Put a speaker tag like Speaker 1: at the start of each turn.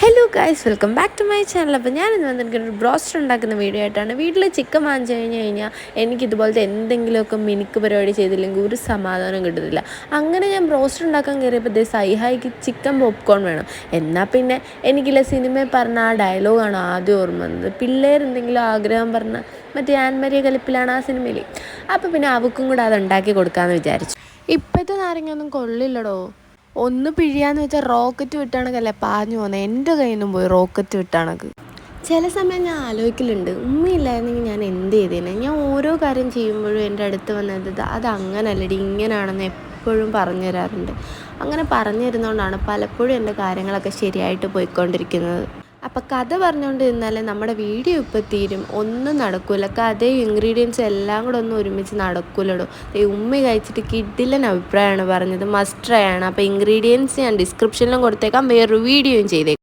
Speaker 1: Hello guys, welcome back to my channel. അപ്പോൾ ഞാനിന്ന് വന്നിരിക്കുന്ന ബ്രോസ്റ്റർ ഉണ്ടാക്കുന്ന വീഡിയോ ആയിട്ടാണ്. വീട്ടിൽ ചിക്കൻ വാങ്ങിച്ചു കഴിഞ്ഞാൽ എനിക്കിതുപോലത്തെ എന്തെങ്കിലുമൊക്കെ മിനുക്ക് പരിപാടി ചെയ്തില്ലെങ്കിൽ ഒരു സമാധാനം കിട്ടുന്നില്ല. അങ്ങനെ ഞാൻ ബ്രോസ്റ്റർ ഉണ്ടാക്കാൻ കയറിയപ്പോൾ സൈഹായിക്ക് ചിക്കൻ പോപ്കോൺ വേണം. എന്നാൽ പിന്നെ എനിക്കില്ല സിനിമയിൽ പറഞ്ഞ ആ ഡയലോഗാണ് ആദ്യം ഓർമ്മ വന്നത്. പിള്ളേരെന്തെങ്കിലും ആഗ്രഹം പറഞ്ഞാൽ മറ്റേ ആൻമരിയ കലിപ്പിലാണ് ആ സിനിമയിൽ. അപ്പോൾ പിന്നെ അവൾക്കും കൂടെ അത് ഉണ്ടാക്കി കൊടുക്കാമെന്ന് വിചാരിച്ചു. ഇപ്പോഴത്തെ നാരങ്ങയൊന്നും കൊള്ളില്ലടോ. ഒന്ന് പിഴിയാന്ന് വെച്ചാൽ റോക്കറ്റ് വിട്ടാണക്കല്ലേ പാഞ്ഞു പോകുന്നത്. എൻ്റെ കയ്യിൽ നിന്നും പോയി റോക്കറ്റ് വിട്ടാണക്ക്. ചില സമയം ഞാൻ ആലോചിക്കലുണ്ട്, ഉമ്മയില്ലായിരുന്നെങ്കിൽ ഞാൻ എന്ത് ചെയ്തേനെ. ഞാൻ ഓരോ കാര്യം ചെയ്യുമ്പോഴും എൻ്റെ അടുത്ത് വന്നത് അത് അങ്ങനല്ലടി ഇങ്ങനെയാണെന്ന് എപ്പോഴും പറഞ്ഞു തരാറുണ്ട്. അങ്ങനെ പറഞ്ഞു തരുന്നതുകൊണ്ടാണ് പലപ്പോഴും എൻ്റെ കാര്യങ്ങളൊക്കെ ശരിയായിട്ട് പോയിക്കൊണ്ടിരിക്കുന്നത്. അപ്പം കഥ പറഞ്ഞുകൊണ്ട് നിന്നാലേ നമ്മുടെ വീഡിയോ ഇപ്പോൾ തീരും, ഒന്നും നടക്കില്ല. കഥയും ഇൻഗ്രീഡിയൻസും എല്ലാം കൂടെ ഒന്നും ഒരുമിച്ച് നടക്കില്ലടോ. ഉമ്മി കഴിച്ചിട്ട് കിഡിലൻ അഭിപ്രായമാണ് പറഞ്ഞത്, മസ്റ്റ് ട്രൈ ആണ്. അപ്പോൾ ഇൻഗ്രീഡിയൻസ് ഞാൻ ഡിസ്ക്രിപ്ഷനിലും കൊടുത്തേക്കാം, വേറൊരു വീഡിയോയും ചെയ്തേക്കാം.